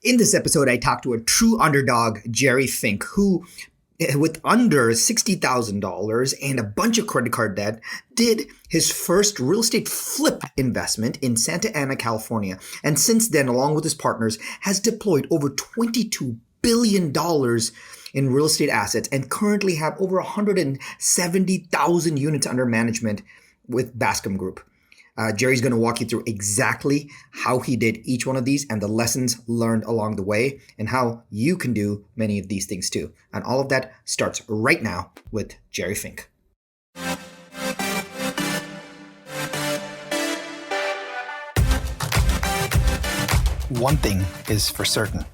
In this episode, I talked to a true underdog, Jerry Fink, who, with under $60,000 and a bunch of credit card debt, did his first real estate flip investment in Santa Ana, California. And since then, along with his partners, has deployed over $22 billion in real estate assets and currently have over 170,000 units under management with Bascom Group. Jerry's going to walk you through exactly how he did each one of these and the lessons learned along the way and how you can do many of these things too. And all of that starts right now with Jerry Fink. One thing is for certain.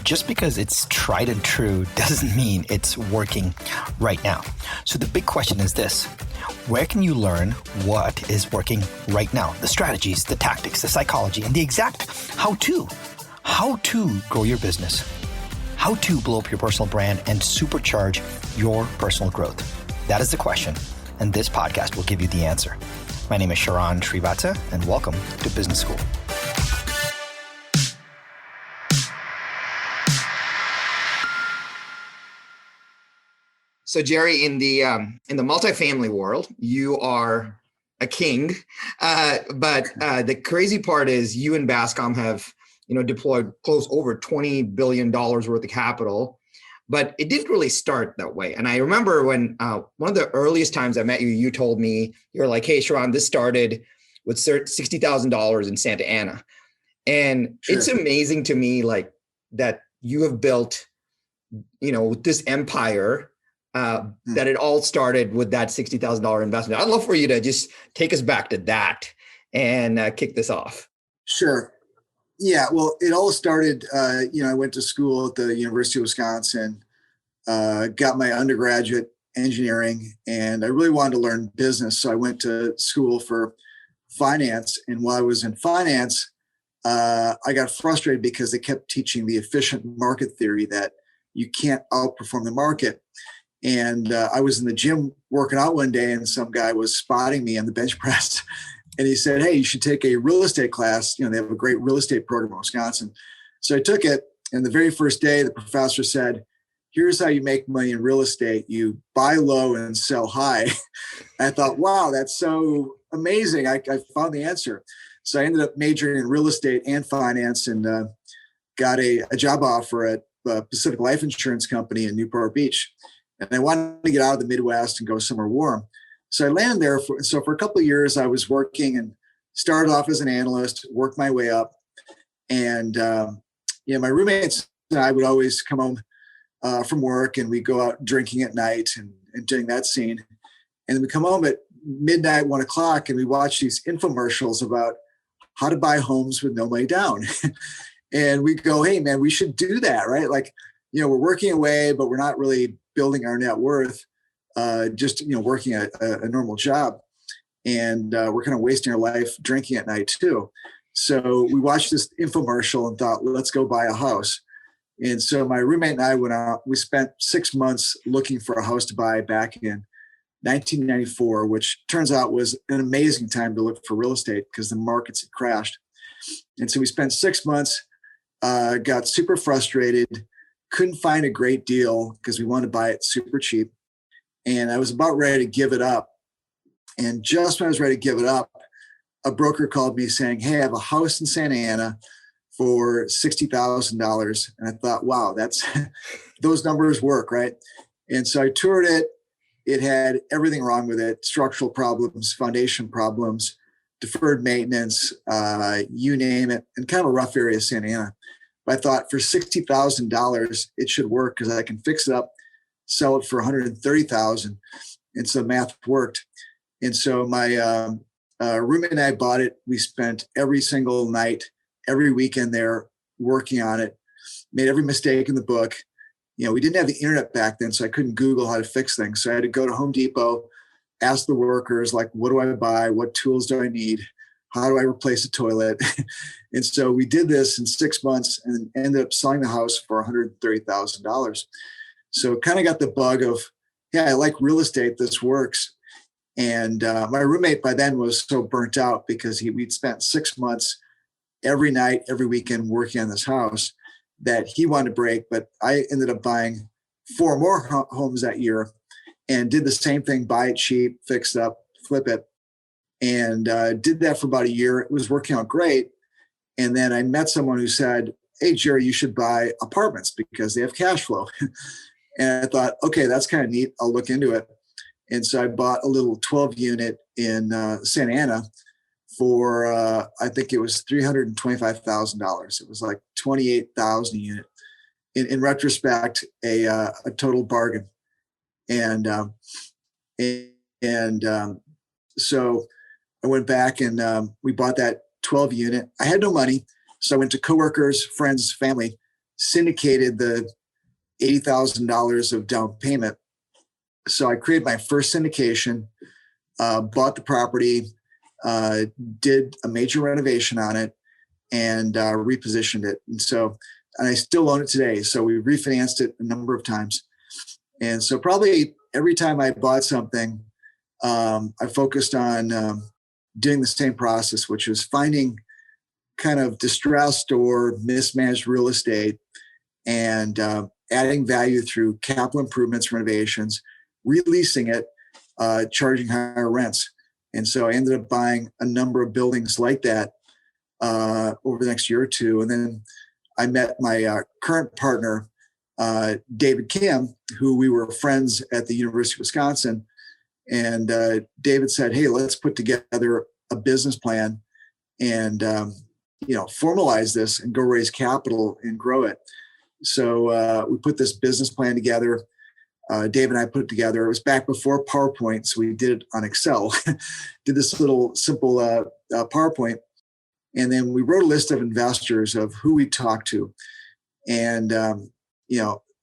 Just because it's tried and true doesn't mean it's working right now. So the big question is this: where can you learn what is working right now? The strategies, the tactics, the psychology, and the exact how-to. How to grow your business. How to blow up your personal brand and supercharge your personal growth. That is the question, and this podcast will give you the answer. My name is Sharran Srivatsa, and welcome to Business School. So Jerry, in the multifamily world, you are a king. But the crazy part is you and Bascom have, deployed close over $20 billion worth of capital, but it didn't really start that way. And I remember when one of the earliest times I met you, you told me, you're like, hey, Sharran, this started with $60,000 in Santa Ana. And Sure. It's amazing to me, like, that you have built, this empire, that it all started with that $60,000 investment. I'd love for you to just take us back to that and kick this off. Sure. Yeah. Well, it all started, I went to school at the University of Wisconsin, got my undergraduate engineering, and I really wanted to learn business. So I went to school for finance. And while I was in finance, I got frustrated because they kept teaching the efficient market theory that you can't outperform the market. And I was in the gym working out one day, and some guy was spotting me on the bench press. And he said, hey, you should take a real estate class. They have a great real estate program in Wisconsin. So I took it. And the very first day, the professor said, here's how you make money in real estate. You buy low and sell high. I thought, wow, that's so amazing. I found the answer. So I ended up majoring in real estate and finance, and got a job offer at Pacific Life Insurance Company in Newport Beach. And I wanted to get out of the Midwest and go somewhere warm. So I landed there. For a couple of years, I was working and started off as an analyst, worked my way up. And, my roommates and I would always come home from work, and we'd go out drinking at night and doing that scene. And then we come home at midnight, 1:00, and we watch these infomercials about how to buy homes with no money down. And we go, hey, man, we should do that, right? Like, we're working away, but we're not really building our net worth, just working a normal job, and we're kind of wasting our life drinking at night too. So we watched this infomercial and thought, let's go buy a house. And so my roommate and I went out. We spent 6 months looking for a house to buy back in 1994, which turns out was an amazing time to look for real estate because the markets had crashed. And so we spent 6 months, got super frustrated, couldn't find a great deal because we wanted to buy it super cheap. And I was about ready to give it up. And just when I was ready to give it up, a broker called me saying, hey, I have a house in Santa Ana for $60,000. And I thought, wow, that's those numbers work, right? And so I toured it. It had everything wrong with it: structural problems, foundation problems, deferred maintenance, you name it, and kind of a rough area of Santa Ana. But I thought for $60,000, it should work because I can fix it up, sell it for $130,000. And so math worked. And so my roommate and I bought it. We spent every single night, every weekend there working on it, made every mistake in the book. We didn't have the internet back then, so I couldn't Google how to fix things. So I had to go to Home Depot, ask the workers, like, what do I buy? What tools do I need? How do I replace a toilet? And so we did this in 6 months and ended up selling the house for $130,000. So kind of got the bug of, yeah, I like real estate. This works. And my roommate by then was so burnt out because we'd spent 6 months every night, every weekend working on this house. that he wanted to break, but I ended up buying 4 more homes that year and did the same thing, buy it cheap, fix it up, flip it. And did that for about a year. It was working out great. And then I met someone who said, hey, Jerry, you should buy apartments because they have cash flow. And I thought, okay, that's kind of neat. I'll look into it. And so I bought a little 12 unit in Santa Ana for, I think it was $325,000. It was like $28,000 a unit. In retrospect, a total bargain. And so I went back and we bought that 12 unit. I had no money. So I went to coworkers, friends, family, syndicated the $80,000 of down payment. So I created my first syndication, bought the property, did a major renovation on it, and repositioned it. And I still own it today. So we refinanced it a number of times. And so probably every time I bought something, I focused on doing the same process, which was finding kind of distressed or mismanaged real estate and adding value through capital improvements, renovations, releasing it, charging higher rents. And so I ended up buying a number of buildings like that over the next year or two. And then I met my current partner, David Kim, who we were friends at the University of Wisconsin. And David said, hey, let's put together a business plan and, formalize this and go raise capital and grow it. So we put this business plan together. Dave and I put it together. It was back before PowerPoint, so we did it on Excel. Did this little simple PowerPoint. And then we wrote a list of investors of who we talked to. And,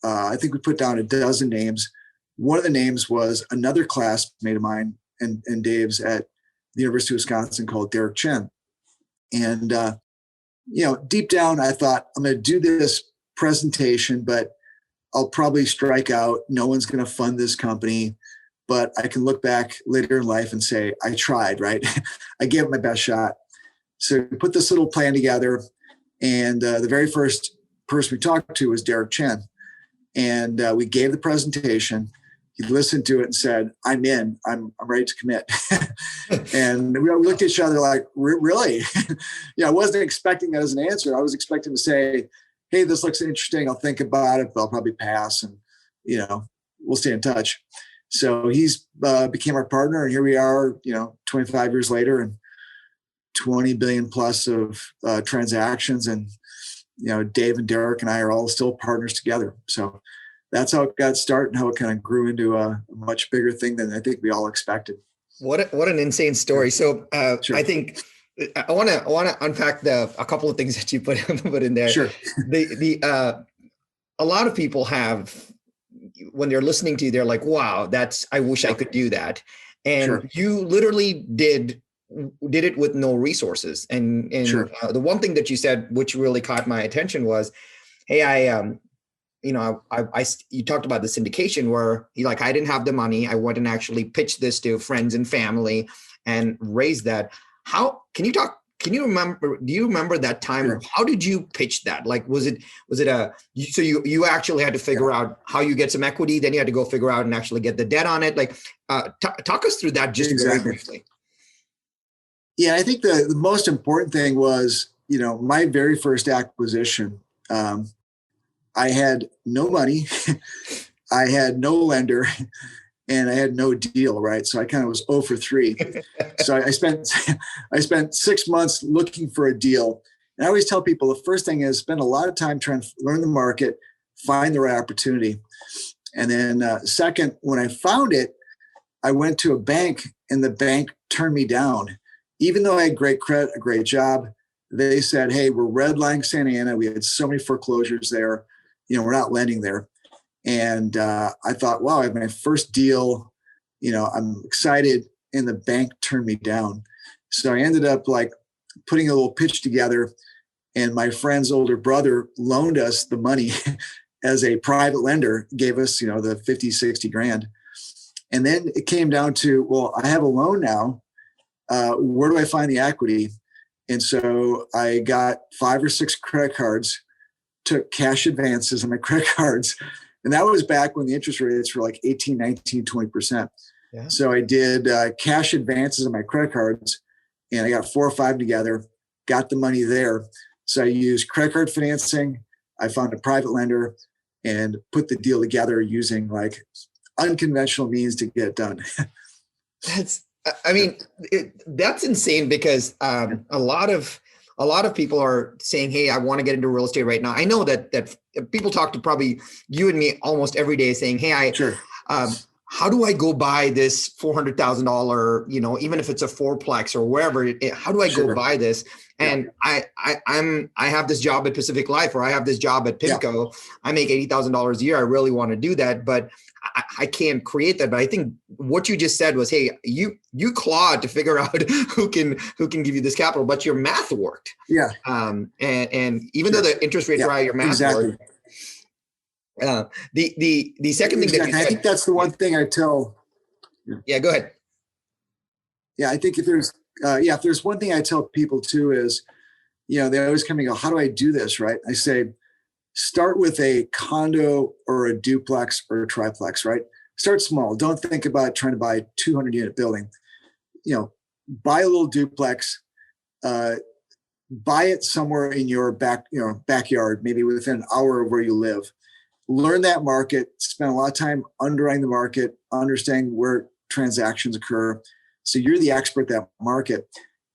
I think we put down a dozen names. One of the names was another classmate of mine and Dave's at the University of Wisconsin called Derek Chen. And, deep down, I thought, I'm going to do this presentation, but I'll probably strike out. No one's going to fund this company, but I can look back later in life and say, I tried, right? I gave it my best shot. So we put this little plan together. And the very first person we talked to was Derek Chen. And we gave the presentation. He listened to it and said, I'm in, I'm ready to commit. And we looked at each other like, really? I wasn't expecting that as an answer. I was expecting to say, hey, this looks interesting. I'll think about it, but I'll probably pass. And, we'll stay in touch. So he's became our partner. And here we are, 25 years later and 20 billion plus of transactions. And, Dave and Derek and I are all still partners together. So that's how it got started and how it kind of grew into a much bigger thing than I think we all expected. What an insane story. So sure. I think I want to unpack a couple of things that you put in there. Sure. A lot of people have, when they're listening to you, they're like, wow, I wish I could do that. And sure. You literally did it with no resources. And sure. The one thing that you said, which really caught my attention was, hey, you talked about the syndication where I didn't have the money. I went and actually pitched this to friends and family and raised that. Do you remember that time? Sure. How did you pitch that? So you actually had to figure out how you get some equity, then you had to go figure out and actually get the debt on it. Talk us through that just very briefly. Yeah, I think the most important thing was, my very first acquisition, I had no money, I had no lender, and I had no deal, right? So I kind of was 0 for 3. So I spent 6 months looking for a deal. And I always tell people the first thing is spend a lot of time trying to learn the market, find the right opportunity. And then second, when I found it, I went to a bank and the bank turned me down. Even though I had great credit, a great job, they said, hey, we're redlining Santa Ana. We had so many foreclosures there. We're not lending there. And I thought, wow, I have my first deal. I'm excited. And the bank turned me down. So I ended up putting a little pitch together. And my friend's older brother loaned us the money as a private lender, gave us, the 50, 60 grand. And then it came down to, well, I have a loan now. Where do I find the equity? And so I got 5 or 6 credit cards, took cash advances on my credit cards. And that was back when the interest rates were like 18, 19, 20%. Yeah. So I did cash advances on my credit cards, and I got 4 or 5 together, got the money there. So I used credit card financing. I found a private lender and put the deal together using like unconventional means to get it done. That's insane because a lot of people are saying, hey, I want to get into real estate right now. I know that people talk to probably you and me almost every day saying, hey, Sure. How do I go buy this $400,000, even if it's a fourplex or wherever, how do I go buy this? And I have this job at Pacific Life, or I have this job at PIMCO. I make $80,000 a year. I really want to do that, but I can't create that. But I think what you just said was, hey, you clawed to figure out who can give you this capital, but your math worked. Yeah. And even though the interest rates are high, your math worked. The second thing that you said, I think that's the one thing I tell. Yeah, go ahead. Yeah, I think if there's one thing I tell people too is, they always come and go, how do I do this? Right? I say, start with a condo or a duplex or a triplex, right? Start small. Don't think about trying to buy a 200 unit building. Buy a little duplex, buy it somewhere in your backyard, maybe within an hour of where you live. Learn that market, spend a lot of time underwriting the market, understanding where transactions occur. So you're the expert at that market.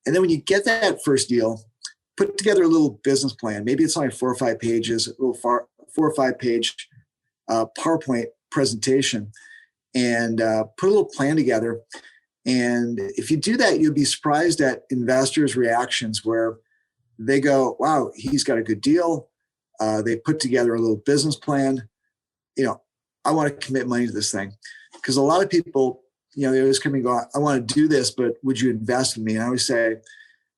And then when you get that first deal, put together a little business plan. Maybe it's only 4 or 5 pages, a little 4 or 5 page PowerPoint presentation, and put a little plan together. And if you do that, you'll be surprised at investors' reactions where they go, wow, he's got a good deal. They put together a little business plan. I want to commit money to this thing. Because a lot of people, they always come and go, I want to do this, but would you invest in me? And I always say,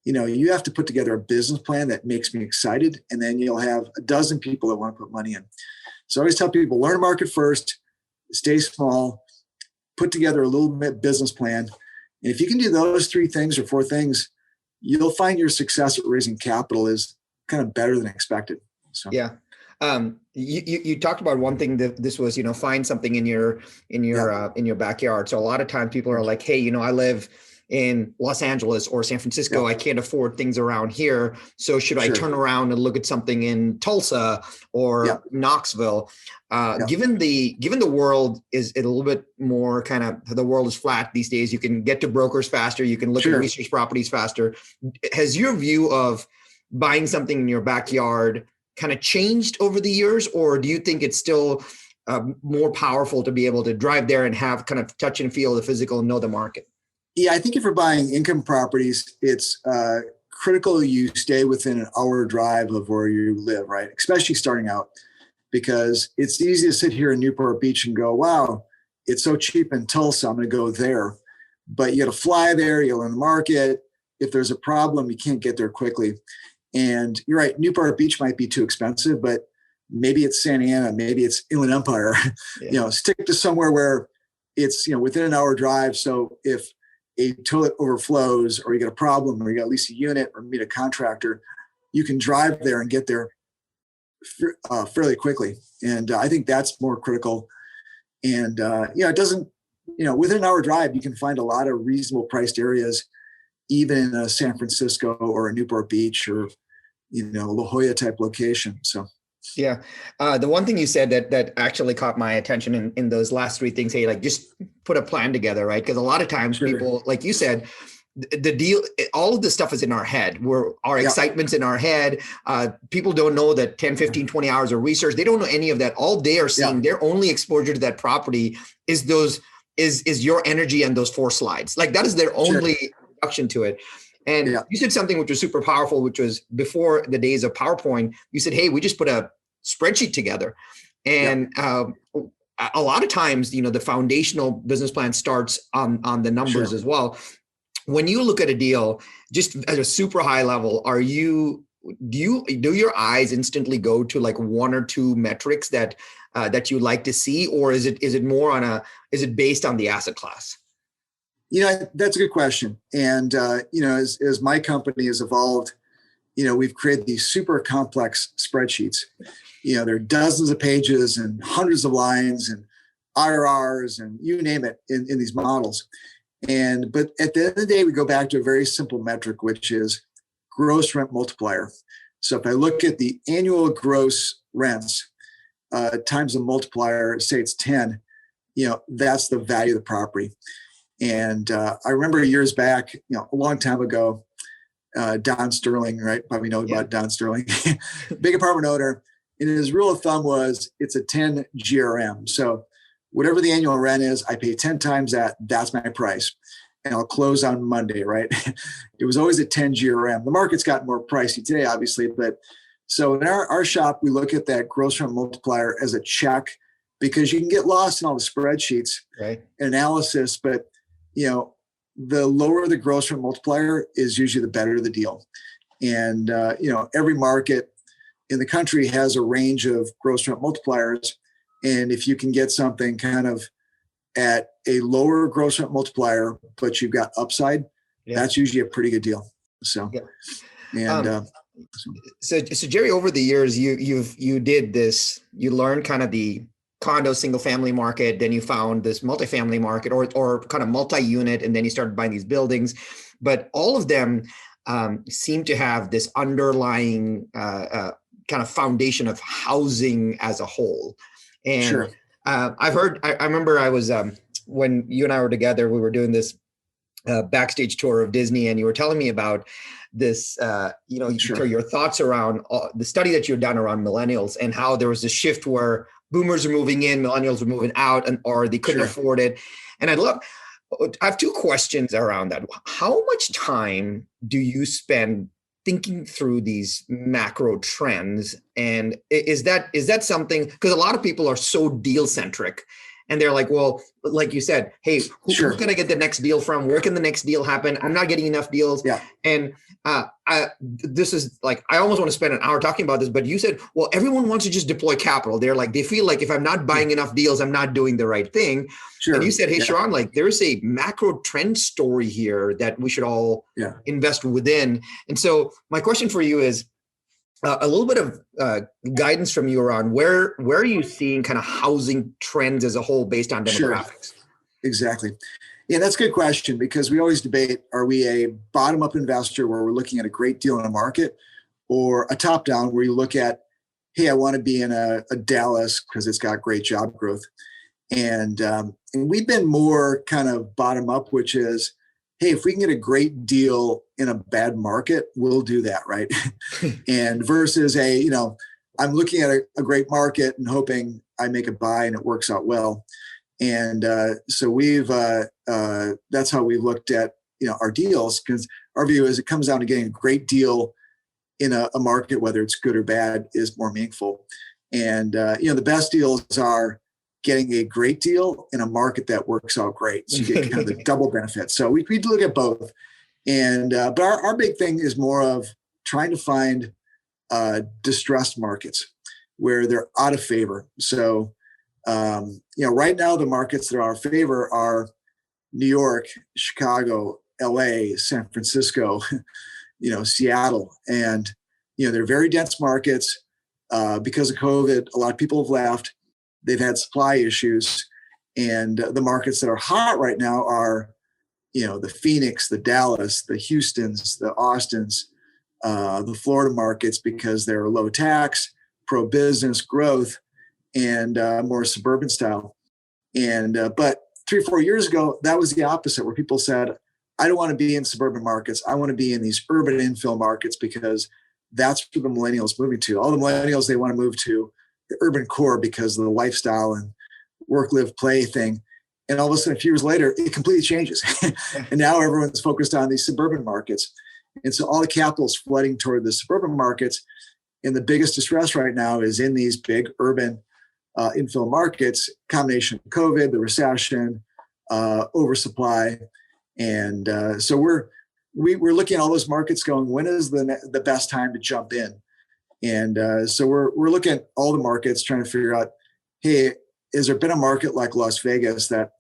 you have to put together a business plan that makes me excited. And then you'll have a dozen people that want to put money in. So I always tell people, learn market first, stay small, put together a little bit business plan. And if you can do those 3 things or 4 things, you'll find your success at raising capital is kind of better than expected. So. Yeah. You talked about one thing that this was, find something in your backyard. So a lot of times people are like, hey, I live in Los Angeles or San Francisco. I can't afford things around here. So should I turn around and look at something in Tulsa or Knoxville? Given the world is a little bit more kind of, the world is flat these days. You can get to brokers faster. You can look at research properties faster. Has your view of buying something in your backyard kind of changed over the years, or do you think it's still more powerful to be able to drive there and have kind of touch and feel the physical and know the market? Yeah, I think if you're buying income properties, it's critical you stay within an hour drive of where you live, right? Especially starting out, because it's easy to sit here in Newport Beach and go, wow, it's so cheap in Tulsa, I'm going to go there. But you got to fly there, you learn the market. If there's a problem, you can't get there quickly. And you're right, Newport Beach might be too expensive, but maybe it's Santa Ana, maybe it's Inland Empire. Stick to somewhere where it's within an hour drive. So if a toilet overflows, or you get a problem, or you got to lease a unit or meet a contractor, you can drive there and get there fairly quickly. And I think that's more critical. And it doesn't, within an hour drive, you can find a lot of reasonable priced areas, even in a San Francisco or a Newport Beach or La Jolla type location. So. Yeah. The one thing you said that actually caught my attention in those last 3 things, hey, like just put a plan together, right? Because a lot of times people, like you said, the deal, all of this stuff is in our head. Our excitement's in our head. People don't know that 10, 15, 20 hours of research. They don't know any of that. All they are seeing, their only exposure to that property is your energy and those 4 slides. Like that is their only introduction to it. And you said something which was super powerful, which was before the days of PowerPoint. You said, hey, we just put a spreadsheet together. And a lot of times, the foundational business plan starts on the numbers as well. When you look at a deal, just at a super high level, do your eyes instantly go to like 1 or 2 metrics that you like to see, or is it more is it based on the asset class? That's a good question. And, as my company has evolved, we've created these super complex spreadsheets. There are dozens of pages and hundreds of lines and IRRs and you name it in these models. But at the end of the day, we go back to a very simple metric, which is gross rent multiplier. So if I look at the annual gross rents times the multiplier, say it's 10, that's the value of the property. And I remember years back, a long time ago, Don Sterling, right? Probably know about Don Sterling, big apartment owner. And his rule of thumb was it's a 10 GRM. So whatever the annual rent is, I pay 10 times that. That's my price. And I'll close on Monday, right? It was always a 10 GRM. The market's gotten more pricey today, obviously. But so in our shop, we look at that gross rent multiplier as a check because you can get lost in all the spreadsheets and analysis. But, the lower the gross rent multiplier is usually the better the deal. And, every market in the country has a range of gross rent multipliers. And if you can get something kind of at a lower gross rent multiplier, but you've got upside, that's usually a pretty good deal. So, so Jerry, over the years, you did this, you learned kind of the condo single family market, then you found this multifamily market or kind of multi-unit, and then you started buying these buildings, but all of them seem to have this underlying kind of foundation of housing as a whole. And I remember I was, when you and I were together, we were doing this backstage tour of Disney, and you were telling me about this, your thoughts around the study that you've done around millennials and how there was a shift where boomers are moving in, millennials are moving out, or they couldn't afford it. And I have two questions around that. How much time do you spend thinking through these macro trends? And is that something, because a lot of people are so deal centric and they're like, well, like you said, hey, who's going to get the next deal from? Where can the next deal happen? I'm not getting enough deals. Yeah. And this is like, I almost want to spend an hour talking about this, but you said, well, everyone wants to just deploy capital. They're like, they feel like if I'm not buying enough deals, I'm not doing the right thing. And you said, hey, Sharran, like there's a macro trend story here that we should all invest within. And so my question for you is, a little bit of guidance from you around where are you seeing kind of housing trends as a whole based on demographics? Exactly. Yeah, that's a good question because we always debate, are we a bottom-up investor where we're looking at a great deal in a market, or a top-down where you look at, hey, I want to be in a Dallas because it's got great job growth. And we've been more kind of bottom-up, which is, hey, if we can get a great deal in a bad market, we'll do that, right? And versus I'm looking at a great market and hoping I make a buy and it works out well. And so we've that's how we've looked at our deals, because our view is it comes down to getting a great deal in a market, whether it's good or bad, is more meaningful. And the best deals are getting a great deal in a market that works out great. So you get kind of the double benefit. So we look at both. And but our big thing is more of trying to find distressed markets where they're out of favor. So right now the markets that are out of favor are New York, Chicago, LA, San Francisco, Seattle. And they're very dense markets. Because of COVID, a lot of people have left. They've had supply issues, and the markets that are hot right now are, the Phoenix, the Dallas, the Houstons, the Austins, the Florida markets, because they're low tax, pro-business growth, and more suburban style. And but 3 or 4 years ago, that was the opposite, where people said, I don't want to be in suburban markets. I want to be in these urban infill markets because that's where the millennials moving to. All the millennials, they want to move to the urban core because of the lifestyle and work, live, play thing. And all of a sudden, a few years later, it completely changes. And now everyone's focused on these suburban markets. And so all the capital is flooding toward the suburban markets. And the biggest distress right now is in these big urban infill markets, combination of COVID, the recession, oversupply. And so we're looking at all those markets going, when is the best time to jump in? And so we're looking at all the markets, trying to figure out, hey, has there been a market like Las Vegas that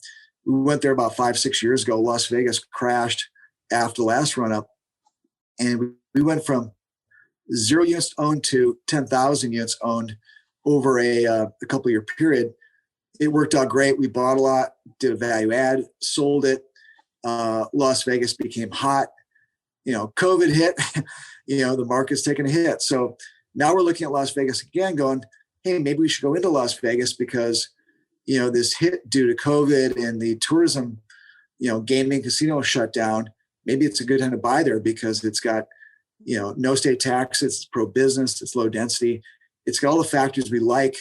we went there about 5-6 years ago? Las Vegas crashed after the last run up, and we went from 0 units owned to 10,000 units owned over a couple year period. It worked out great. We bought a lot, did a value add, sold it. Las Vegas became hot. COVID hit, the market's taking a hit. So now we're looking at Las Vegas again going, hey, maybe we should go into Las Vegas because, this hit due to COVID and the tourism, gaming casino shut down. Maybe it's a good time to buy there because it's got, no state taxes, it's pro-business, it's low density. It's got all the factors we like,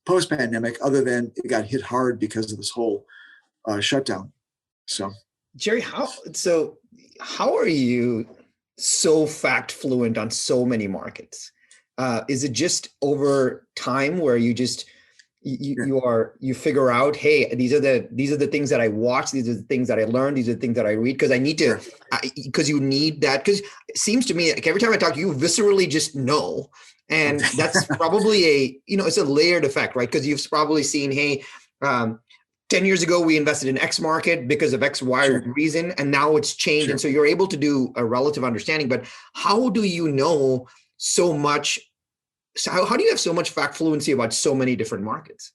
post-pandemic, other than it got hit hard because of this whole shutdown. So, Jerry, how are you so fact fluent on so many markets? Is it just over time where you just you figure out, hey, these are the things that I watch, these are the things that I learn, these are the things that I read, because I need to, because you need that, because it seems to me like every time I talk to you, viscerally just know. And that's probably it's a layered effect, right? Because you've probably seen, hey, 10 years ago, we invested in X market because of X, Y reason, and now it's changed. And so you're able to do a relative understanding, but how do you know so much? So how do you have so much fact fluency about so many different markets?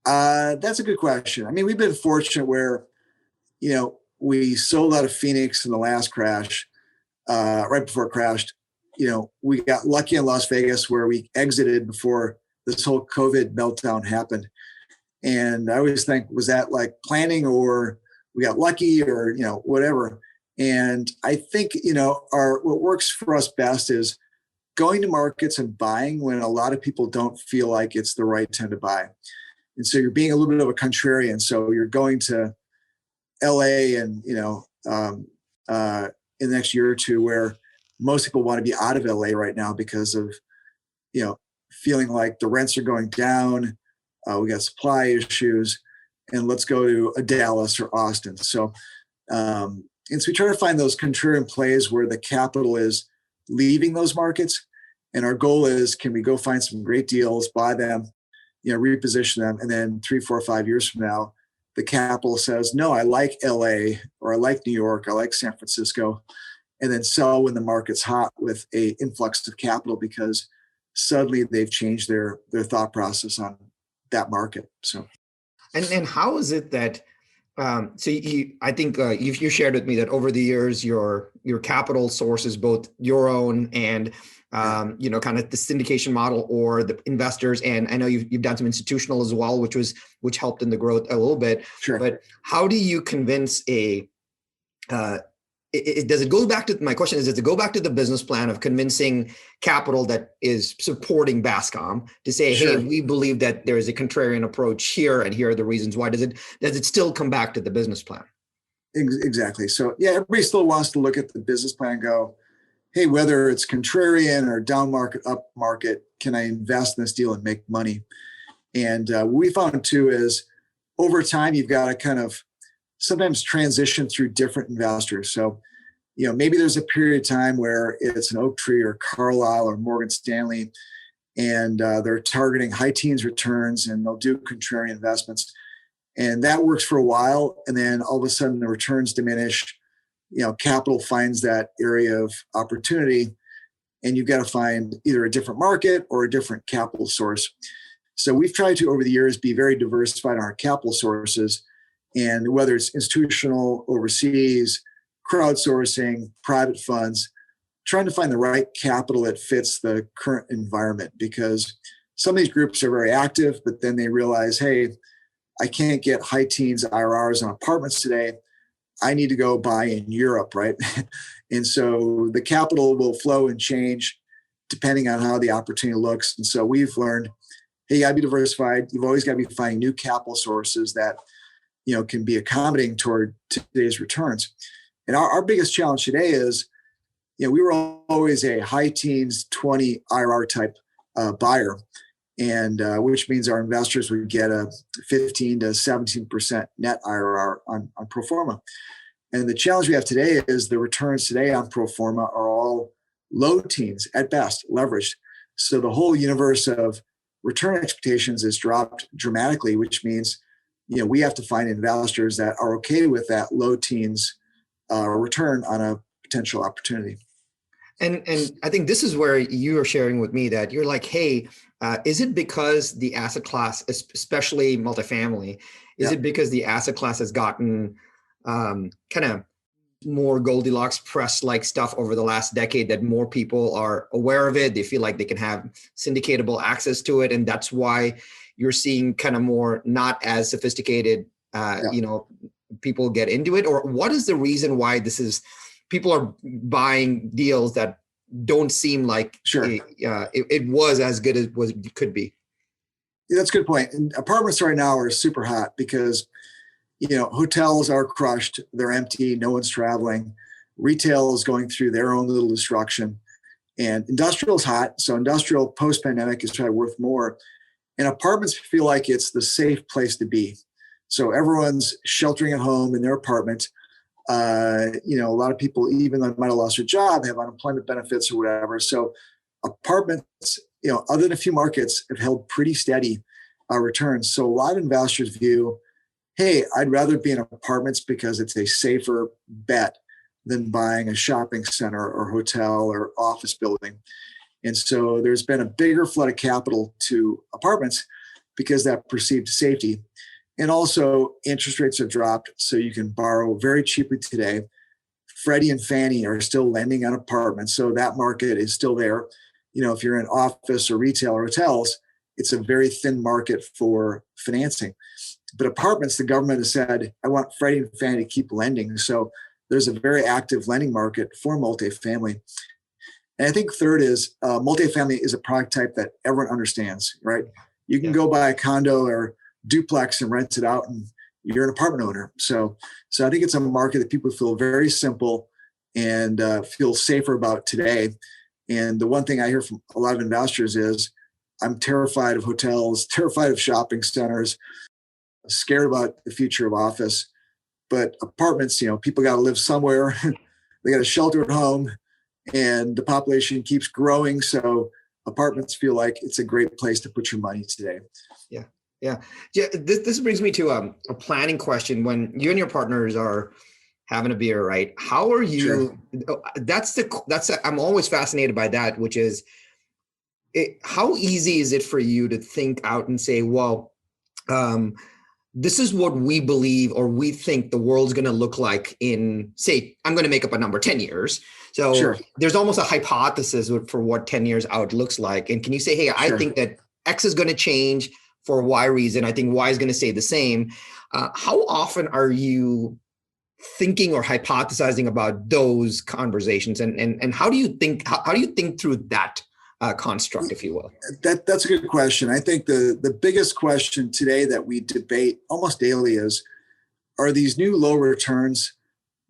That's a good question. I mean, we've been fortunate where, we sold out of Phoenix in the last crash, right before it crashed. We got lucky in Las Vegas where we exited before this whole COVID meltdown happened. And I always think, was that like planning or we got lucky or, whatever. And I think, what works for us best is going to markets and buying when a lot of people don't feel like it's the right time to buy. And so you're being a little bit of a contrarian. So you're going to LA and, in the next year or two where most people want to be out of LA right now because of, feeling like the rents are going down. We got supply issues, and let's go to a Dallas or Austin. So, and so we try to find those contrarian plays where the capital is leaving those markets. And our goal is, can we go find some great deals, buy them, reposition them. And then 3, 4, 5 years from now, the capital says, no, I like LA or I like New York, I like San Francisco, and then sell when the market's hot with a influx of capital because suddenly they've changed their thought process on that market. So, and how is it that I think you shared with me that over the years your capital sources, both your own and kind of the syndication model or the investors, and I know you've done some institutional as well, which helped in the growth a little bit. Sure. But how do you convince does it go back to, my question is, does it go back to the business plan of convincing capital that is supporting Bascom to say, hey, we believe that there is a contrarian approach here and here are the reasons why? Does it still come back to the business plan? Exactly. So everybody still wants to look at the business plan and go, hey, whether it's contrarian or down market, up market, can I invest in this deal and make money? And what we found too is over time, you've got to kind of sometimes transition through different investors. So, maybe there's a period of time where it's an Oaktree or Carlyle or Morgan Stanley, and they're targeting high teens returns and they'll do contrarian investments. And that works for a while. And then all of a sudden the returns diminish, capital finds that area of opportunity, and you've got to find either a different market or a different capital source. So we've tried to, over the years, be very diversified on our capital sources. And whether it's institutional, overseas, crowdsourcing, private funds, trying to find the right capital that fits the current environment, because some of these groups are very active, but then they realize, hey, I can't get high teens IRRs on apartments today. I need to go buy in Europe, right? And so the capital will flow and change depending on how the opportunity looks. And so we've learned, hey, you got to be diversified. You've always got to be finding new capital sources that can be accommodating toward today's returns. And our biggest challenge today is, we were always a high teens 20 IRR type buyer, and which means our investors would get a 15 to 17% net IRR on pro forma. And the challenge we have today is the returns today on pro forma are all low teens at best, leveraged. So the whole universe of return expectations is dropped dramatically, which means we have to find investors that are okay with that low teens return on a potential opportunity. And I think this is where you are sharing with me that you're like, hey, is it because the asset class, especially multifamily, is Yeah, it because the asset class has gotten kind of more Goldilocks press like stuff over the last decade that more people are aware of it? They feel like they can have syndicatable access to it. And that's why you're seeing kind of more not as sophisticated, yeah. people get into it? Or what is the reason why people are buying deals that don't seem like Sure. it was as good as it could be? Yeah, that's a good point. And apartments right now are super hot because hotels are crushed. They're empty. No one's traveling. Retail is going through their own little destruction. And industrial is hot. So industrial post-pandemic is probably worth more. And apartments feel like it's the safe place to be. So everyone's sheltering at home in their apartment. A lot of people, even though they might have lost their job, have unemployment benefits or whatever. So apartments, other than a few markets, have held pretty steady returns. So a lot of investors view, hey, I'd rather be in apartments because it's a safer bet than buying a shopping center or hotel or office building. And so there's been a bigger flood of capital to apartments because that perceived safety. And also interest rates have dropped, so you can borrow very cheaply today. Freddie and Fannie are still lending on apartments, so that market is still there. If you're in office or retail or hotels, it's a very thin market for financing. But apartments, the government has said, I want Freddie and Fannie to keep lending. So there's a very active lending market for multifamily. And I think third is multifamily is a product type that everyone understands, right? You can go buy a condo or duplex and rent it out, and you're an apartment owner. So I think it's a market that people feel very simple and feel safer about today. And the one thing I hear from a lot of investors is, I'm terrified of hotels, terrified of shopping centers, scared about the future of office. But apartments, people got to live somewhere. They got a shelter at home, and the population keeps growing. So apartments feel like it's a great place to put your money today. Yeah. This brings me to a planning question. When you and your partners are having a beer, right? How are you? Sure. I'm always fascinated by that, which is, how easy is it for you to think out and say, well, this is what we believe or we think the world's going to look like in, say, I'm going to make up a number, 10 years. So sure. There's almost a hypothesis for what 10 years out looks like. And can you say, hey, sure, I think that X is going to change for Y reason. I think Y is going to stay the same. How often are you thinking or hypothesizing about those conversations? And how do you think, how do you think through that construct, if you will? That's a good question. I think the biggest question today that we debate almost daily is, are these new low returns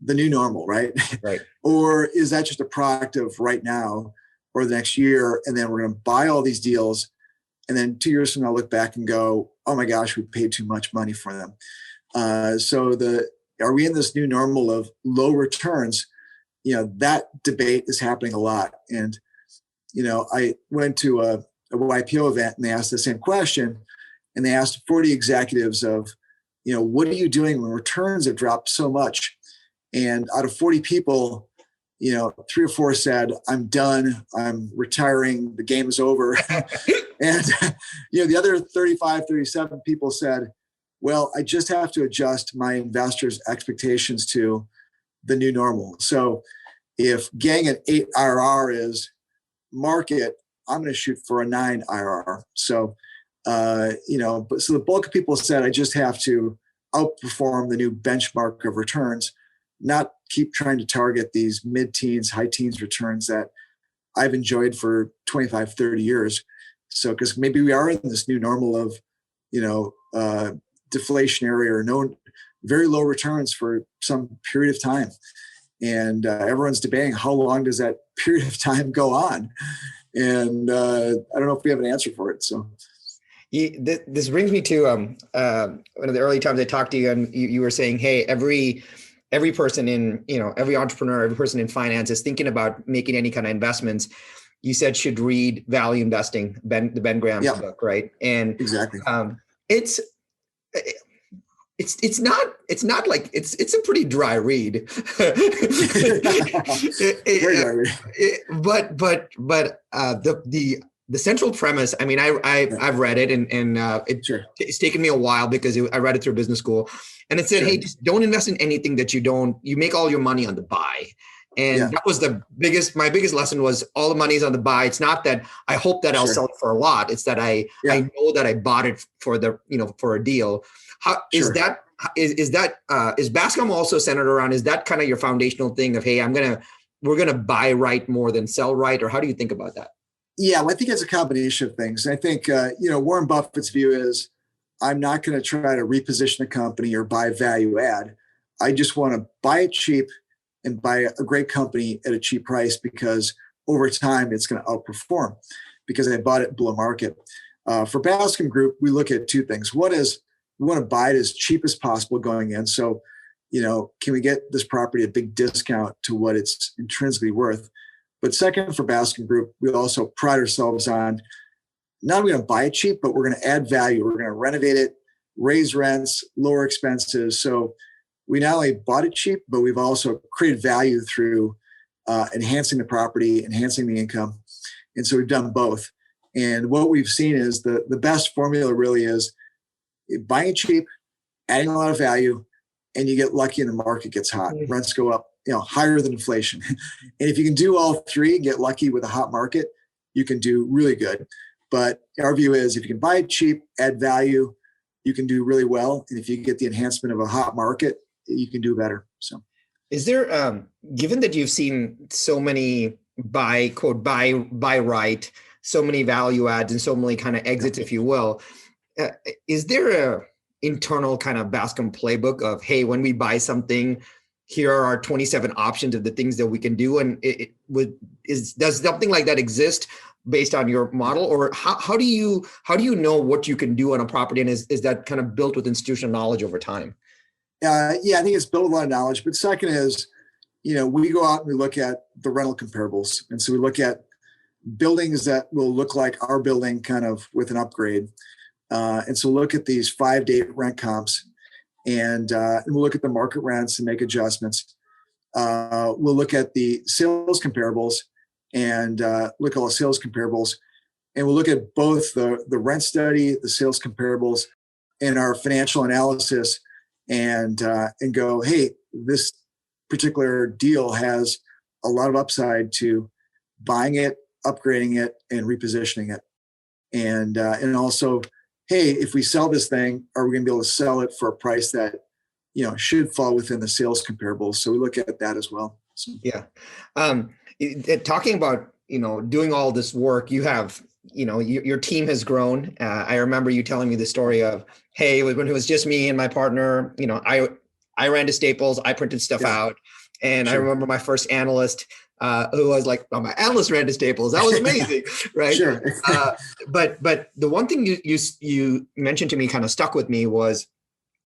the new normal, right? Right. Or is that just a product of right now or the next year? And then we're going to buy all these deals, and then 2 years from now, look back and go, oh my gosh, we paid too much money for them. Are we in this new normal of low returns? That debate is happening a lot. And I went to a YPO event and they asked the same question, and they asked 40 executives of, what are you doing when returns have dropped so much? And out of 40 people, 3 or 4 said, I'm done, I'm retiring, the game is over. And, the other 35, 37 people said, well, I just have to adjust my investors' expectations to the new normal. So if getting an 8 IRR is market, I'm going to shoot for a 9 IRR. So, so the bulk of people said, I just have to outperform the new benchmark of returns, not keep trying to target these mid-teens, high teens returns that I've enjoyed for 25, 30 years. So, because maybe we are in this new normal of, deflationary or very low returns for some period of time. And everyone's debating how long does that period of time go on? And I don't know if we have an answer for it. So this brings me to one of the early times I talked to you, and you were saying, hey, every person in, every entrepreneur, every person in finance is thinking about making any kind of investments. You said should read Value Investing, the Ben Graham's book, right? And exactly. it's not like it's a pretty dry read. Very dry read. The central premise, I mean, I've read it, and Sure. it's taken me a while because I read it through business school, and it said, Sure. hey, just don't invest in anything that you make all your money on the buy. And that was my biggest lesson was all the money's on the buy. It's not that I hope that I'll sell it for a lot. It's that I know that I bought it for for a deal. How is that? Is Bascom also centered around? Is that kind of your foundational thing of, hey, we're gonna buy right more than sell right, or how do you think about that? Yeah, well, I think it's a combination of things. I think Warren Buffett's view is, I'm not going to try to reposition the company or buy value add. I just want to buy it cheap and buy a great company at a cheap price, because over time it's going to outperform because I bought it below market. For Bascom Group, we look at two things. One is we want to buy it as cheap as possible going in. So, can we get this property at a big discount to what it's intrinsically worth? But second, for Bascom Group, we also pride ourselves on not only going to buy it cheap, but we're going to add value. We're going to renovate it, raise rents, lower expenses. So we not only bought it cheap, but we've also created value through enhancing the property, enhancing the income. And so we've done both. And what we've seen is the best formula really is buying it cheap, adding a lot of value, and you get lucky and the market gets hot. Rents go up, higher than inflation. And if you can do all three and get lucky with a hot market, you can do really good. But our view is if you can buy it cheap, add value, you can do really well. And if you get the enhancement of a hot market, you can do better. So is there, given that you've seen so many buy right, so many value adds and so many kind of exits, if you will, is there a internal kind of Bascom playbook of, hey, when we buy something, here are our 27 options of the things that we can do? And does something like that exist based on your model, or how do you know what you can do on a property, and is that kind of built with institutional knowledge over time? I think it's built with a lot of knowledge. But second is, we go out and we look at the rental comparables, and so we look at buildings that will look like our building kind of with an upgrade, and so look at these 5 to 8 rent comps, and we'll look at the market rents and make adjustments. We'll look at the sales comparables and look at all the sales comparables. And we'll look at both the rent study, the sales comparables, and our financial analysis, and go, hey, this particular deal has a lot of upside to buying it, upgrading it, and repositioning it. And also, hey, if we sell this thing, are we going to be able to sell it for a price that, should fall within the sales comparables? So we look at that as well. So. Yeah. Talking about, doing all this work, you have, your team has grown. I remember you telling me the story of, hey, when it was just me and my partner, I ran to Staples, I printed stuff out. And I remember my first analyst, who was like, oh, my analyst ran to Staples. That was amazing. Right. Sure. But the one thing you mentioned to me kind of stuck with me was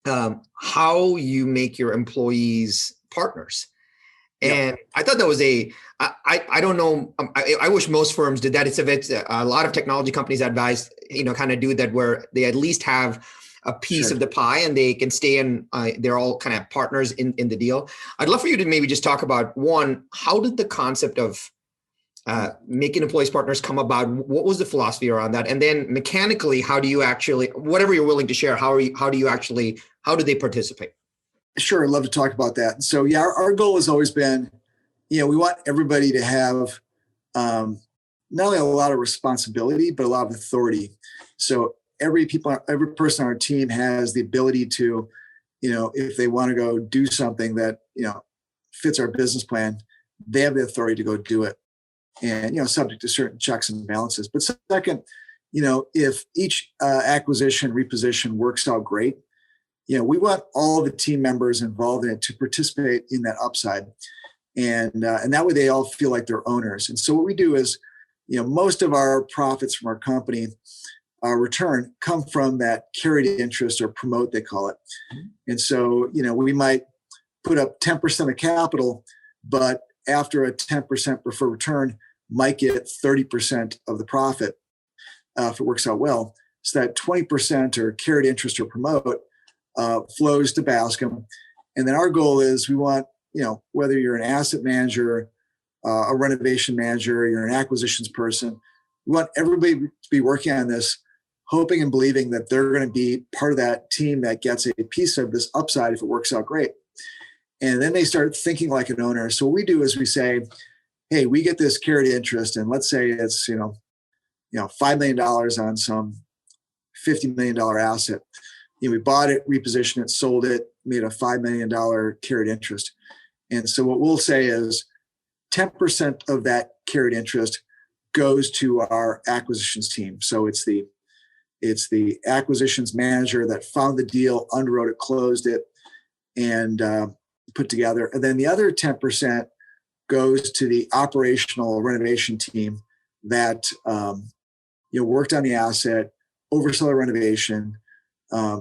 how you make your employees partners. And I thought that was I don't know. I wish most firms did that. It's a lot of technology companies advise, kind of do that, where they at least have a piece of the pie and they can stay in, they're all kind of partners in the deal. I'd love for you to maybe just talk about, one, how did the concept of making employees partners come about? What was the philosophy around that? And then mechanically, how do you actually, whatever you're willing to share, how do they participate? Sure. I'd love to talk about that. So our goal has always been, we want everybody to have not only a lot of responsibility, but a lot of authority. So every person on our team has the ability to, if they want to go do something that, fits our business plan, they have the authority to go do it. And, subject to certain checks and balances. But second, if each acquisition, reposition works out great, we want all the team members involved in it to participate in that upside. And that way they all feel like they're owners. And so what we do is, most of our profits from our company, our return, come from that carried interest, or promote, they call it. And so, we might put up 10% of capital, but after a 10% preferred return, might get 30% of the profit if it works out well. So that 20% or carried interest or promote flows to Bascom. And then our goal is we want, whether you're an asset manager, a renovation manager, you're an acquisitions person, we want everybody to be working on this, hoping and believing that they're going to be part of that team that gets a piece of this upside if it works out great. And then they start thinking like an owner. So what we do is we say, hey, we get this carried interest, and let's say it's $5 million on some $50 million asset. We bought it, repositioned it, sold it, made a $5 million carried interest. And so what we'll say is 10% of that carried interest goes to our acquisitions team. So it's the acquisitions manager that found the deal, underwrote it, closed it, and put together. And then the other 10% goes to the operational renovation team that worked on the asset, oversaw the renovation,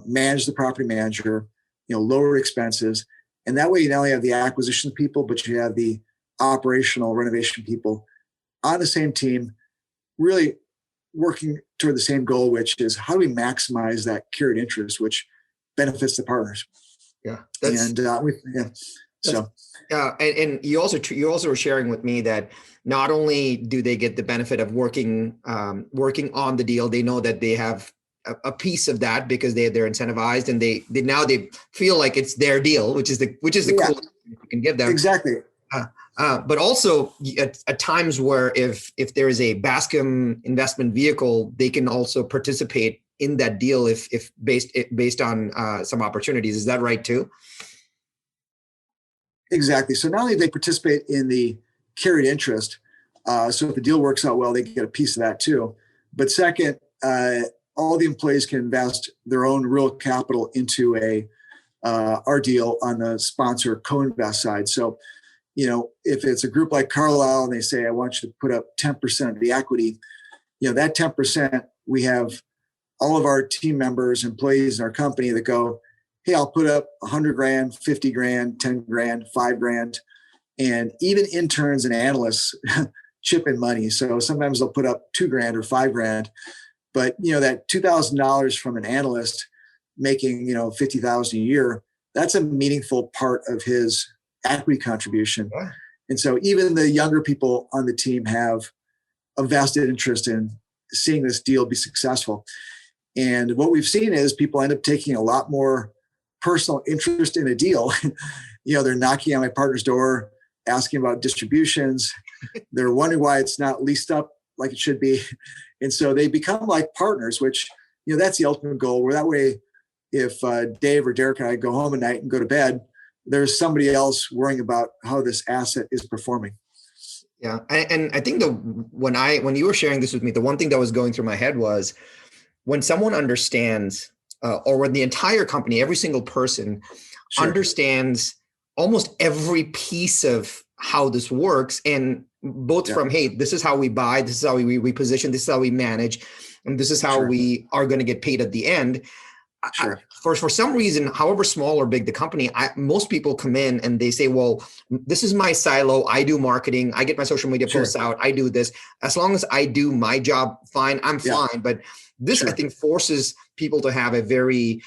managed the property manager, lower expenses. And that way you not only have the acquisition people, but you have the operational renovation people on the same team, really working toward the same goal, which is how do we maximize that carried interest, which benefits the partners. Yeah. And you also were sharing with me that not only do they get the benefit of working on the deal, they know that they have a piece of that because they're incentivized, and they now feel like it's their deal, which is the coolest thing you can give them. Exactly. But also at times where if there is a Bascom investment vehicle, they can also participate in that deal if based on some opportunities. Is that right too? Exactly. So not only do they participate in the carried interest, so if the deal works out well, they get a piece of that too. But second, all the employees can invest their own real capital into our deal on the sponsor co-invest side. So, if it's a group like Carlisle and they say, I want you to put up 10% of the equity, that 10%, we have all of our team members, employees in our company that go, hey, I'll put up 100 grand, 50 grand, 10 grand, 5 grand. And even interns and analysts chip in money. So sometimes they'll put up 2 grand or 5 grand. But, that $2,000 from an analyst making, $50,000 a year, that's a meaningful part of his equity contribution. Yeah. And so even the younger people on the team have a vested interest in seeing this deal be successful. And what we've seen is people end up taking a lot more personal interest in a deal. They're knocking on my partner's door, asking about distributions. They're wondering why it's not leased up like it should be. And so they become like partners, which, that's the ultimate goal, where that way, if Dave or Derek and I go home at night and go to bed, there's somebody else worrying about how this asset is performing. Yeah. And I think when you were sharing this with me, the one thing that was going through my head was when someone understands, or when the entire company, every single person understands almost every piece of how this works, and both from, hey, this is how we buy, this is how we reposition, this is how we manage, and this is how we are going to get paid at the end. For some reason, however small or big the company, most people come in and they say, well, this is my silo. I do marketing. I get my social media posts out. I do this. As long as I do my job fine, I'm fine. But this, I think, forces people to have a very,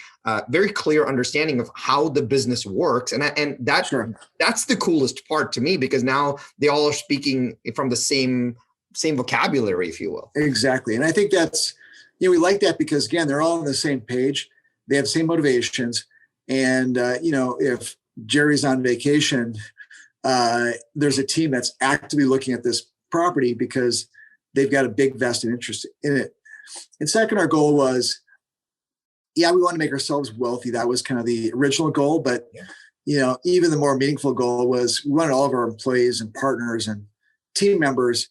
very clear understanding of how the business works. And that's the coolest part to me, because now they all are speaking from the same vocabulary, if you will. Exactly. And I think that's, we like that because, again, they're all on the same page. They have the same motivations. And, if Jerry's on vacation, there's a team that's actively looking at this property because they've got a big vested interest in it. And second, our goal was, we want to make ourselves wealthy. That was kind of the original goal. But, even the more meaningful goal was we wanted all of our employees and partners and team members,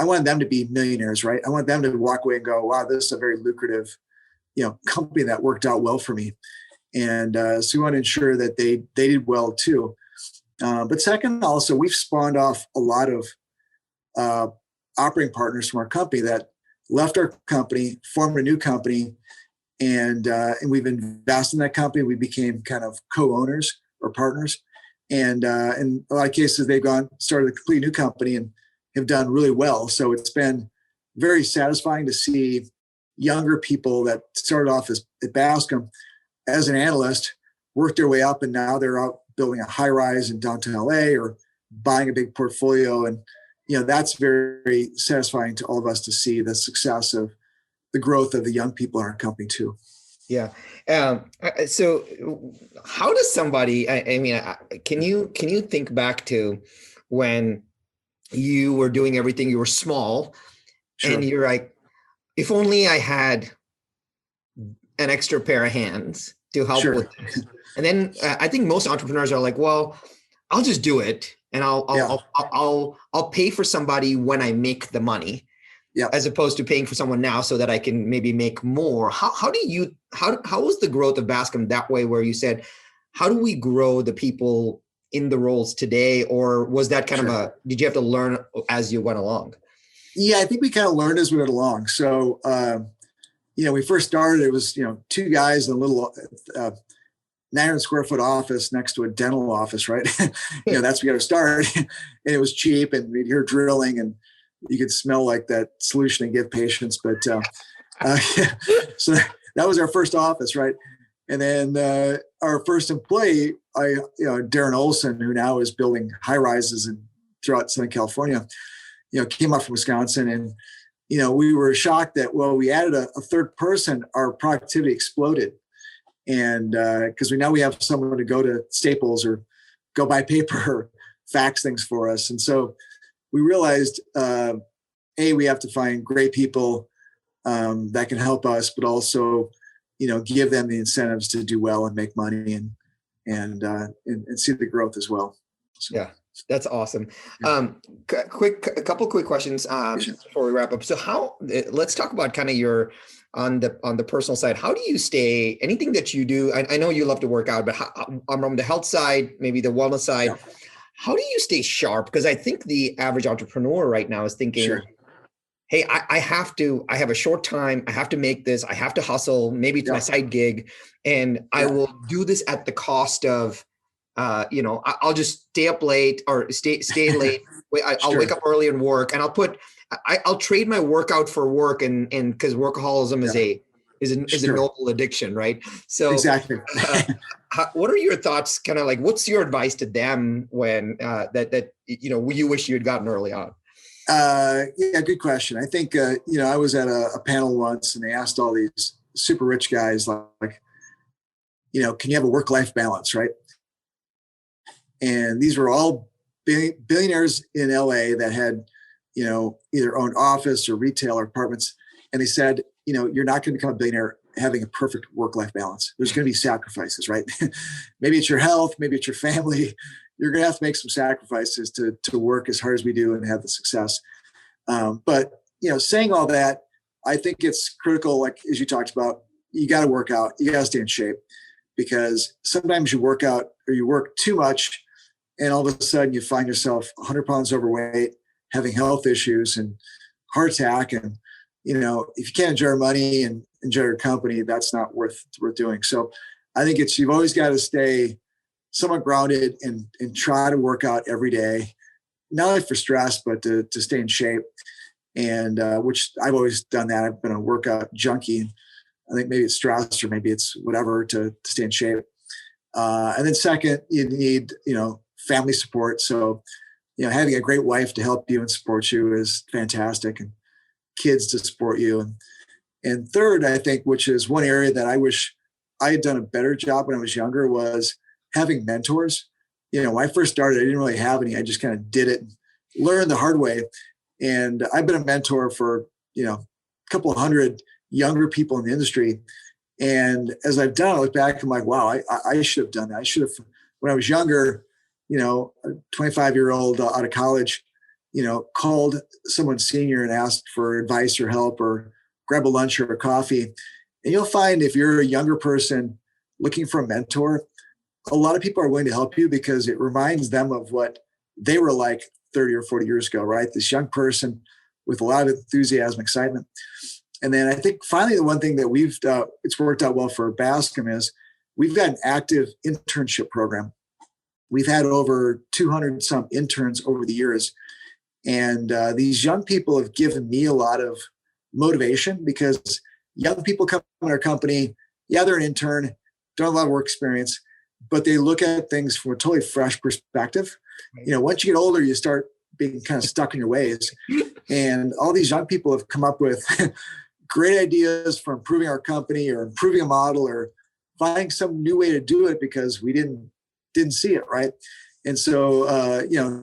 I wanted them to be millionaires, right? I want them to walk away and go, wow, this is a very lucrative company that worked out well for me. And so we want to ensure that they did well too. But second, also, we've spawned off a lot of operating partners from our company that left our company, formed a new company, and we've invested in that company. We became kind of co-owners or partners. And in a lot of cases, they've started a completely new company and have done really well. So it's been very satisfying to see younger people that started off at Bascom as an analyst, worked their way up, and now they're out building a high rise in downtown LA or buying a big portfolio. And, that's very satisfying to all of us to see the success of the growth of the young people in our company too. Yeah. So how does somebody, can you think back to when you were doing everything, you were small, Sure. and you're like, if only I had an extra pair of hands to help Sure. with this. And then I think most entrepreneurs are like, well, I'll just do it, and I'll pay for somebody when I make the money, as opposed to paying for someone now so that I can maybe make more. How was the growth of Bascom that way, where you said, how do we grow the people in the roles today? Or was that kind of did you have to learn as you went along? Yeah, I think we kind of learned as we went along. So, we first started, it was, two guys in a little 900 square foot office next to a dental office, right? That's where we got to start. And it was cheap, and we'd hear drilling, and you could smell like that solution they give patients. But so that was our first office, right? And then our first employee, Darren Olson, who now is building high rises throughout Southern California, came up from Wisconsin. And, we were shocked that, we added a third person, our productivity exploded. And because we have someone to go to Staples or go buy paper or fax things for us. And so we realized, we have to find great people that can help us, but also, give them the incentives to do well and make money and see the growth as well. So, yeah, that's awesome. A couple quick questions before we wrap up. So let's talk about kind of your, on the personal side, how do you stay, anything that you do, I know you love to work out, but on the health side, maybe the wellness side, how do you stay sharp? Because I think the average entrepreneur right now is thinking, hey, I have a short time. I have to make this. I have to hustle. Maybe it's my side gig, and I will do this at the cost of, I'll just stay up late or stay late. I'll wake up early and work, and I'll trade my workout for work, and because workaholism is a noble addiction, right? So exactly. What are your thoughts? Kind of like, what's your advice to them when you wish you had gotten early on? Good question. I think I was at a panel once, and they asked all these super rich guys like, can you have a work-life balance, right? And these were all billionaires in LA that had, either owned office or retail or apartments. And they said, you're not going to become a billionaire having a perfect work-life balance. There's going to be sacrifices, right? Maybe it's your health, maybe it's your family. You're going to have to make some sacrifices to work as hard as we do and have the success. But, saying all that, I think it's critical, like, as you talked about, you got to work out, you got to stay in shape, because sometimes you work out or you work too much, and all of a sudden you find yourself 100 pounds overweight, having health issues and heart attack. And, if you can't enjoy your money and enjoy your company, that's not worth doing. So I think you've always got to stay somewhat grounded and try to work out every day, not only for stress, but to stay in shape. And which I've always done that. I've been a workout junkie. I think maybe it's stress or maybe it's whatever to stay in shape. And then second, you need, family support. So, having a great wife to help you and support you is fantastic, and kids to support you. And third, I think, which is one area that I wish I had done a better job when I was younger, was having mentors. When I first started, I didn't really have any. I just kind of did it and learned the hard way. And I've been a mentor for, a couple of hundred younger people in the industry. And as I've done, I look back, I'm like, wow, I should have done that. I should have, when I was younger, a 25-year-old out of college, called someone senior and asked for advice or help or grab a lunch or a coffee. And you'll find if you're a younger person looking for a mentor, a lot of people are willing to help you because it reminds them of what they were like 30 or 40 years ago, right? This young person with a lot of enthusiasm, excitement. And then I think finally, the one thing that it's worked out well for Bascom is we've got an active internship program. We've had over 200 some interns over the years. And these young people have given me a lot of motivation because young people come in our company. Yeah, they're an intern. don't have a lot of work experience, but they look at things from a totally fresh perspective. Once you get older, you start being kind of stuck in your ways. And all these young people have come up with great ideas for improving our company or improving a model or finding some new way to do it because we didn't see it, right? And so,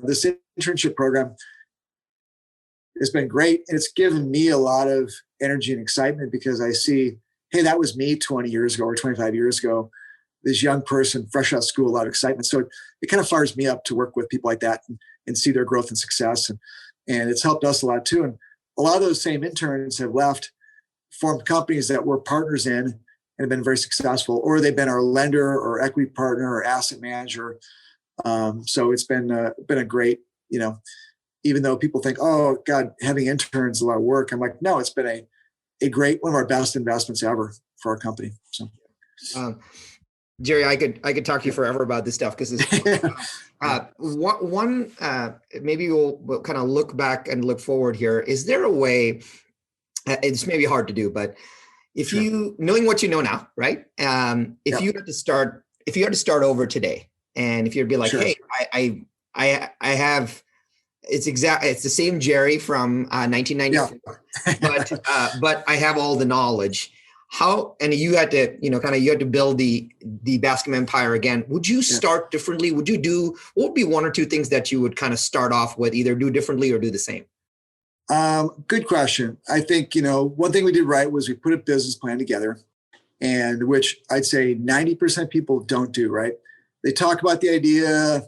this internship program has been great. And it's given me a lot of energy and excitement because I see, hey, that was me 20 years ago or 25 years ago, this young person fresh out of school, a lot of excitement. So it kind of fires me up to work with people like that and see their growth and success. And it's helped us a lot too. And a lot of those same interns have left, formed companies that we're partners in and have been very successful, or they've been our lender or equity partner or asset manager. So it's been a great, even though people think, oh God, having interns is a lot of work. I'm like, no, it's been a great, one of our best investments ever for our company. So, Jerry, I could talk to you forever about this stuff because it's maybe we'll kind of look back and look forward here. Is there a way? It's maybe hard to do, but if you knowing what you know now, right? If you had to start over today, and if you'd be like, hey, I have. It's the same Jerry from 1994, but I have all the knowledge. How, and you had to, you had to build the Bascom empire again. Would you start differently? What would be one or two things that you would kind of start off with, either do differently or do the same? Good question. I think, one thing we did right was we put a business plan together, and which I'd say 90% people don't do, right? They talk about the idea,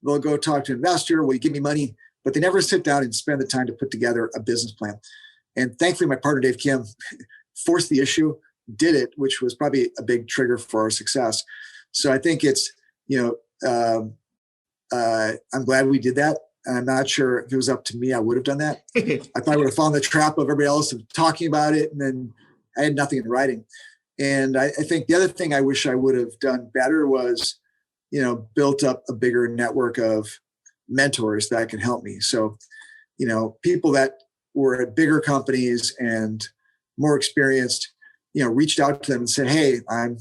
they'll go talk to an investor, will you give me money? But they never sit down and spend the time to put together a business plan. And thankfully, my partner, Dave Kim, forced the issue, did it, which was probably a big trigger for our success. So I think it's, I'm glad we did that. And I'm not sure if it was up to me, I would have done that. I probably would have fallen in the trap of everybody else of talking about it. And then I had nothing in writing. And I think the other thing I wish I would have done better was, built up a bigger network of mentors that can help me. So, people that were at bigger companies and more experienced, reached out to them and said, hey, I'm,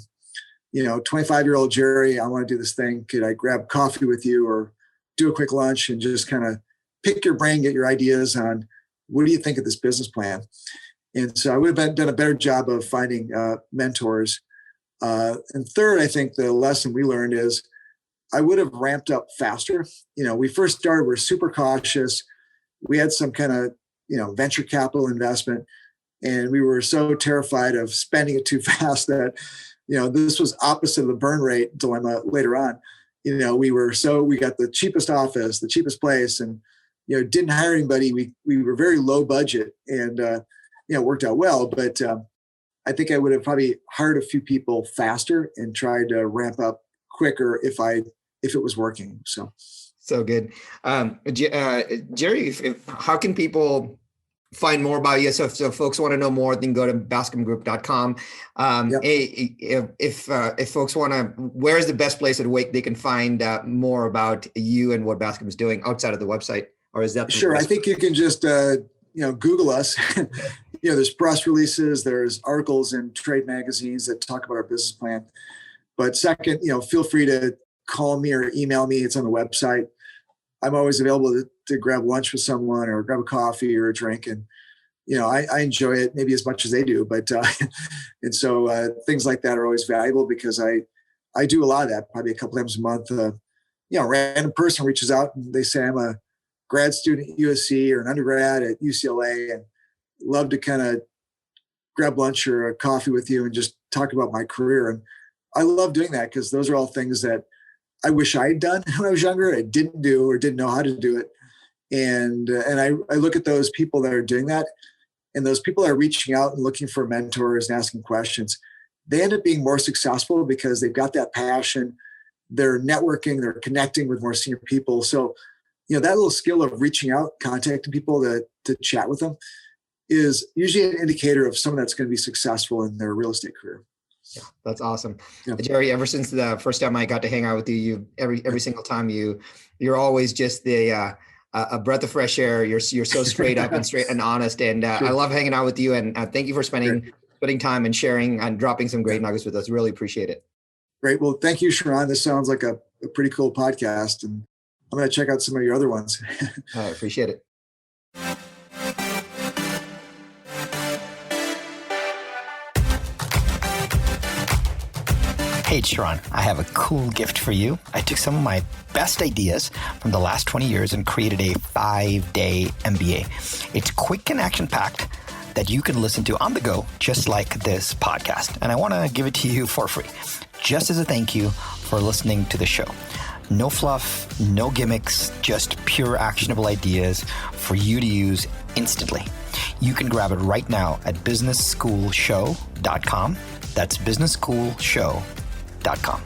25-year-old Jerry, I want to do this thing. Could I grab coffee with you or do a quick lunch and just kind of pick your brain, get your ideas on what do you think of this business plan? And so I would have done a better job of finding mentors. And third, I think the lesson we learned is I would have ramped up faster. We first started, we're super cautious. We had some kind of, venture capital investment, and we were so terrified of spending it too fast that, this was opposite of the burn rate dilemma later on. We got the cheapest office, the cheapest place, and, didn't hire anybody. We were very low budget, and, it worked out well. But I think I would have probably hired a few people faster and tried to ramp up quicker if it was working. So good. Jerry, how can people find more about you? So if folks want to know more, then go to bascomgroup.com. If folks want to, where's the best place they can find more about you and what Bascom is doing outside of the website? Or is that sure? I think you can just Google us. There's press releases, there's articles in trade magazines that talk about our business plan. But second, feel free to call me or email me. It's on the website. I'm always available to grab lunch with someone or grab a coffee or a drink. And, I enjoy it maybe as much as they do. But, and so things like that are always valuable because I do a lot of that, probably a couple times a month. A random person reaches out and they say, I'm a grad student at USC or an undergrad at UCLA and love to kind of grab lunch or a coffee with you and just talk about my career. And I love doing that because those are all things that I wish I had done when I was younger. I didn't do or didn't know how to do it. And I look at those people that are doing that, and those people that are reaching out and looking for mentors and asking questions, they end up being more successful because they've got that passion. They're networking, they're connecting with more senior people. So, that little skill of reaching out, contacting people to chat with them is usually an indicator of someone that's going to be successful in their real estate career. Yeah, that's awesome. Yeah. Jerry, ever since the first time I got to hang out with you, every single time you're always just a breath of fresh air. You're so straight up and straight and honest. And I love hanging out with you. And thank you for spending time and sharing and dropping some great nuggets with us. Really appreciate it. Great. Well, thank you, Sharran. This sounds like a pretty cool podcast, and I'm going to check out some of your other ones. I appreciate it. Hey, Sharran, I have a cool gift for you. I took some of my best ideas from the last 20 years and created a 5-day MBA. It's quick and action-packed that you can listen to on the go, just like this podcast. And I want to give it to you for free, just as a thank you for listening to the show. No fluff, no gimmicks, just pure actionable ideas for you to use instantly. You can grab it right now at businessschoolshow.com. That's businessschoolshow.com.